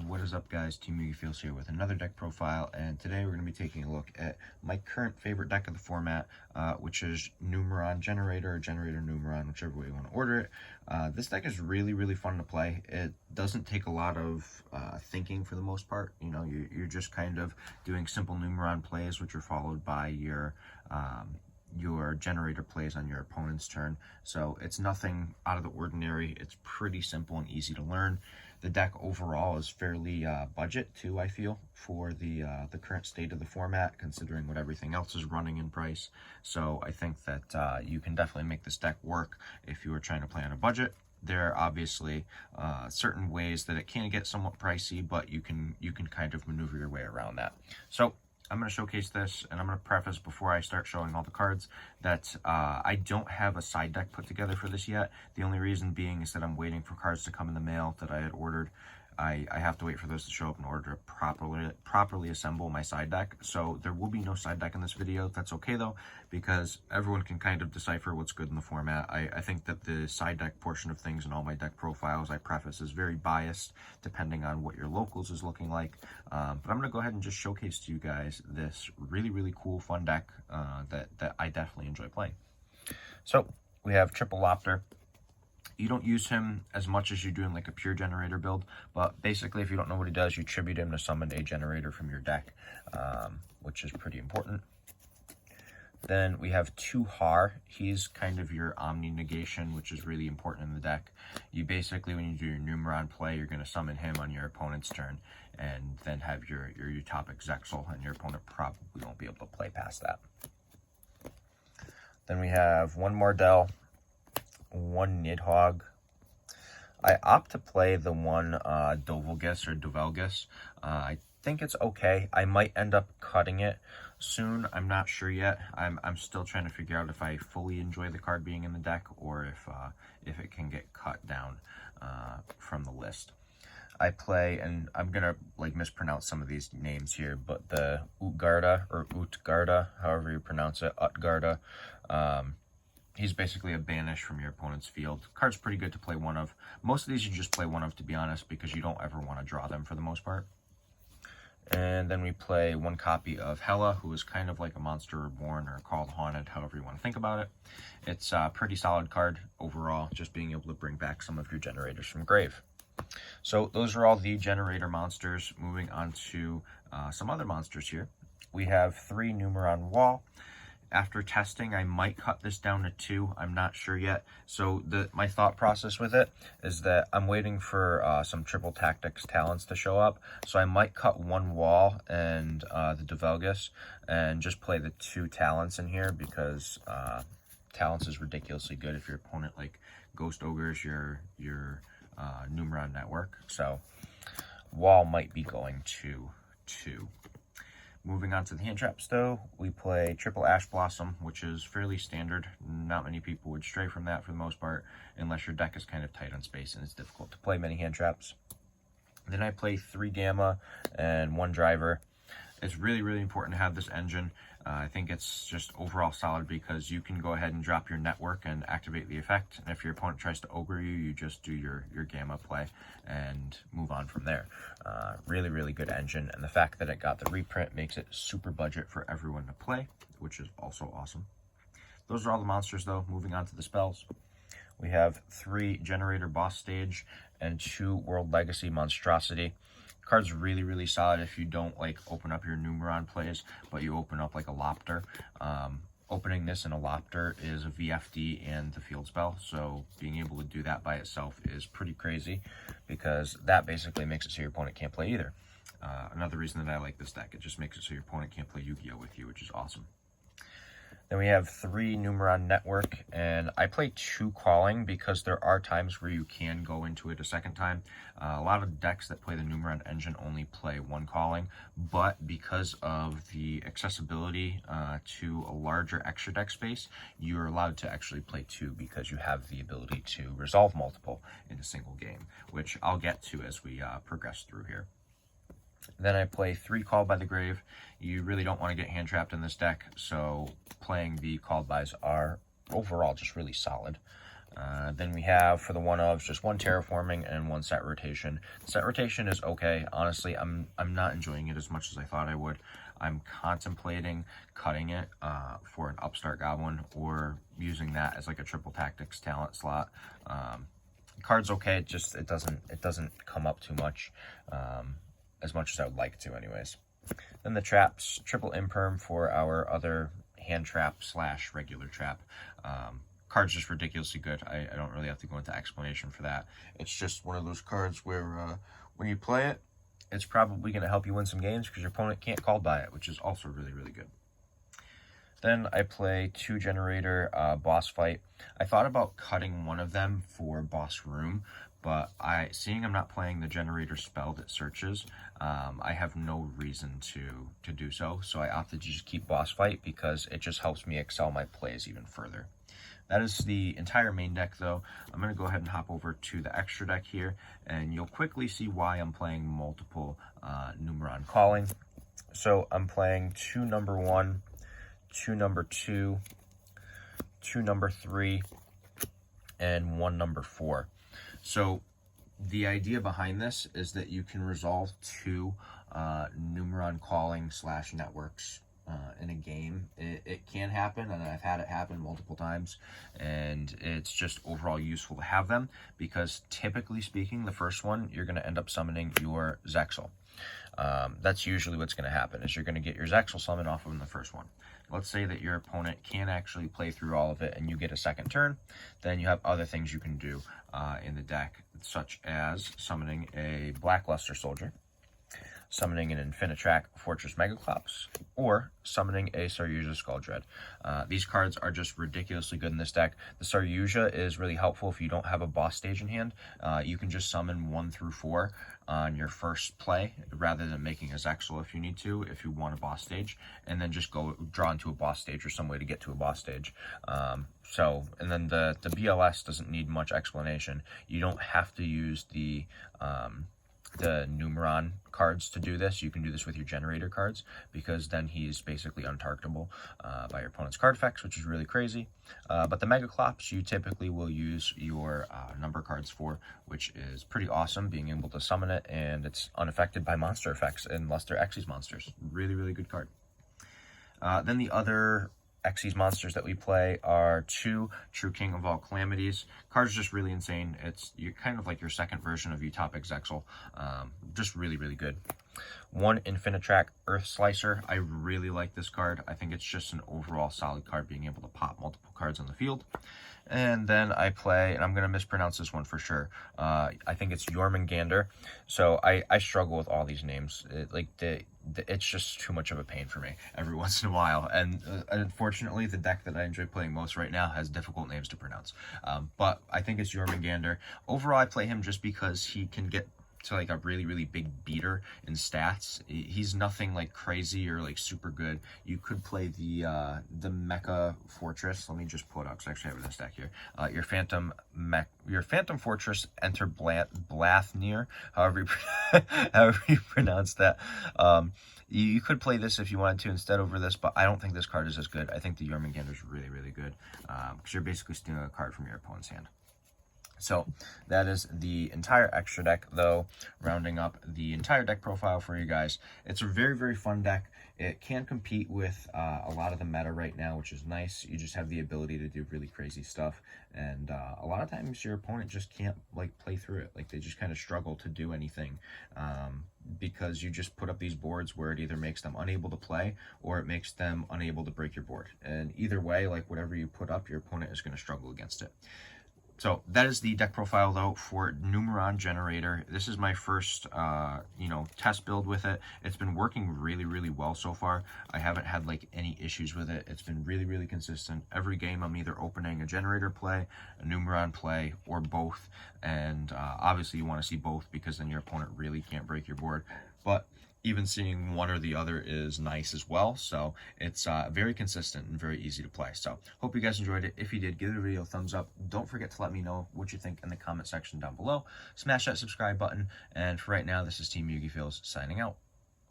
What is up, guys? Team Yugi Feels here with another deck profile, and today we're going to be taking a look at my current favorite deck of the format, which is Numeron Generator or Generator Numeron, whichever way you want to order it. This deck is really fun to play. It doesn't take a lot of thinking for the most part. You know, you're just kind of doing simple Numeron plays, which are followed by your generator plays on your opponent's turn. So it's nothing out of the ordinary. It's pretty simple and easy to learn. The deck overall is fairly budget too, I feel, for the current state of the format, considering what everything else is running in price. So I think that you can definitely make this deck work if you are trying to play on a budget. There are obviously certain ways that it can get somewhat pricey, but you can kind of maneuver your way around that. So I'm going to showcase this, and I'm going to preface before I start showing all the cards that I don't have a side deck put together for this yet. The only reason being is that I'm waiting for cards to come in the mail that I had ordered. I have to wait for those to show up in order to properly assemble my side deck. So there will be no side deck in this video. That's okay though, because everyone can kind of decipher what's good in the format. I think that the side deck portion of things in all my deck profiles, I preface, is very biased depending on what your locals is looking like. But I'm going to go ahead and just showcase to you guys this really cool fun deck that I definitely enjoy playing. So we have Triple Lopter. You don't use him as much as you do in like a pure generator build, but basically if you don't know what he does, you tribute him to summon a generator from your deck, which is pretty important. Then we have 2 Har. He's kind of your Omni negation, which is really important in the deck. You basically, when you do your Numeron play, you're going to summon him on your opponent's turn, and then have your utopic Zexal, and your opponent probably won't be able to play past that. Then we have 1 Mardell, 1 Nidhogg. I opt to play the 1 Dovelgus or Dovelgus. I think it's okay. I might end up cutting it soon. I'm not sure yet. I'm still trying to figure out if I fully enjoy the card being in the deck, or if it can get cut down from the list. I play, and I'm gonna like mispronounce some of these names here, but the Utgarda or Utgarda, however you pronounce it, Utgarda. He's basically a banish from your opponent's field. Card's pretty good to play 1 of. Most of these you just play 1 of, to be honest, because you don't ever want to draw them for the most part. And then we play 1 copy of Hela, who is kind of like a Monster Reborn or Called Haunted, however you want to think about it. It's a pretty solid card overall, just being able to bring back some of your generators from grave. So those are all the generator monsters. Moving on to some other monsters here. We have 3 Numeron Wall. After testing, I might cut this down to 2. I'm not sure yet. So my thought process with it is that I'm waiting for some Triple Tactics talents to show up. So I might cut 1 Wall and the Dovelgus and just play the 2 talents in here, because talents is ridiculously good if your opponent like Ghost Ogres your Numeron network. So Wall might be going to 2. Moving on to the hand traps, though, we play Triple Ash Blossom, which is fairly standard. Not many people would stray from that for the most part, unless your deck is kind of tight on space and it's difficult to play many hand traps. Then I play 3 Gamma and 1 Driver. It's really important to have this engine. I think it's just overall solid, because you can go ahead and drop your network and activate the effect. And if your opponent tries to ogre you, you just do your Gamma play and move on from there. Really good engine. And the fact that it got the reprint makes it super budget for everyone to play, which is also awesome. Those are all the monsters, though. Moving on to the spells. We have 3 Generator Boss Stage and 2 World Legacy Monstrosity. Card's really solid if you don't like open up your Numeron plays, but you open up like a Lopter. Opening this in a Lopter is a VFD and the field spell, so being able to do that by itself is pretty crazy, because that basically makes it so your opponent can't play either. Another reason that I like this deck, it just makes it so your opponent can't play Yu-Gi-Oh with you, which is awesome. Then we have 3 Numeron Network, and I play 2 Calling because there are times where you can go into it a second time. A lot of decks that play the Numeron engine only play 1 Calling, but because of the accessibility to a larger extra deck space, you're allowed to actually play 2, because you have the ability to resolve multiple in a single game, which I'll get to as we progress through here. Then I play 3 Called by the Grave. You really don't want to get hand trapped in this deck, so playing the Called bys are overall just really solid. Then we have, for the one-ofs, just one terraforming and one set rotation. Set rotation is okay. Honestly, I'm not enjoying it as much as I thought I would. I'm contemplating cutting it for an upstart goblin, or using that as like a triple tactics talent slot. Card's okay, it doesn't come up too much, as much as I would like to anyways. Then the traps, triple imperm for our other hand trap / regular trap. Card's just ridiculously good. I don't really have to go into explanation for that. It's just one of those cards where when you play it, it's probably going to help you win some games because your opponent can't call by it, which is also really, really good. Then I play 2 Generator boss fight. I thought about cutting one of them for boss room, but seeing I'm not playing the Generator spell that searches, I have no reason to do so. So I opted to just keep boss fight because it just helps me excel my plays even further. That is the entire main deck, though. I'm going to go ahead and hop over to the extra deck here, and you'll quickly see why I'm playing multiple Numeron Calling. So I'm playing 2 number 1, 2 number 2, 2 number 3, and 1 number 4. So the idea behind this is that you can resolve 2 Numeron Calling / networks in a game. It can happen, and I've had it happen multiple times, and it's just overall useful to have them because typically speaking, the first one, you're going to end up summoning your Zexal. That's usually what's going to happen, is you're going to get your Zexal summon off of in the first one. Let's say that your opponent can't actually play through all of it and you get a second turn, then you have other things you can do in the deck, such as summoning a Blackluster Soldier, summoning an Infinitrack Fortress Megaclops, or summoning a Saryuja Skuldread. These cards are just ridiculously good in this deck. The Saryuja is really helpful if you don't have a boss stage in hand. You can just summon 1 through 4 on your first play, rather than making a Zexal if you need to, if you want a boss stage, and then just go draw into a boss stage or some way to get to a boss stage. And then the BLS doesn't need much explanation. You don't have to use the Numeron cards to do this. You can do this with your Generator cards, because then he's basically untargetable by your opponent's card effects, which is really crazy. But the Megaclops you typically will use your number cards for, which is pretty awesome, being able to summon it, and it's unaffected by monster effects unless they're Xyz monsters. Really, really good card. Then the other Xyz monsters that we play are 2 True King of All Calamities. Card's just really insane. You're kind of like your second version of Utopic Zexal. Just really, really good. 1 Infinitrack Earth Slicer. I really like this card. I think it's just an overall solid card, being able to pop multiple cards on the field. And then I play, and I'm going to mispronounce this one for sure, I think it's Jormungandr. So I struggle with all these names. It's just too much of a pain for me every once in a while. And unfortunately, the deck that I enjoy playing most right now has difficult names to pronounce. But I think it's Jormungandr. Overall, I play him just because he can get to like a really, really big beater in stats. He's nothing like crazy or like super good. You could play the Mecha Fortress. Let me just pull it up because I actually have it in this deck here. Your Phantom Fortress Enter Blathnir, however you pronounce that. You could play this if you wanted to instead over this, but I don't think this card is as good. I think the Jormungandr is really, really good because you're basically stealing a card from your opponent's hand. So that is the entire extra deck, though, rounding up the entire deck profile for you guys. It's a very, very fun deck. It can compete with a lot of the meta right now, which is nice. You just have the ability to do really crazy stuff, and a lot of times your opponent just can't like play through it. Like they just kind of struggle to do anything because you just put up these boards where it either makes them unable to play or it makes them unable to break your board. And either way, like whatever you put up, your opponent is going to struggle against it. So that is the deck profile, though, for Numeron Generator. This is my first, test build with it. It's been working really, really well so far. I haven't had, like, any issues with it. It's been really, really consistent. Every game I'm either opening a Generator play, a Numeron play, or both. And obviously you want to see both because then your opponent really can't break your board. But even seeing one or the other is nice as well. So it's very consistent and very easy to play. So hope you guys enjoyed it. If you did, give the video a thumbs up. Don't forget to let me know what you think in the comment section down below. Smash that subscribe button. And for right now, this is Team Yugi Feels signing out.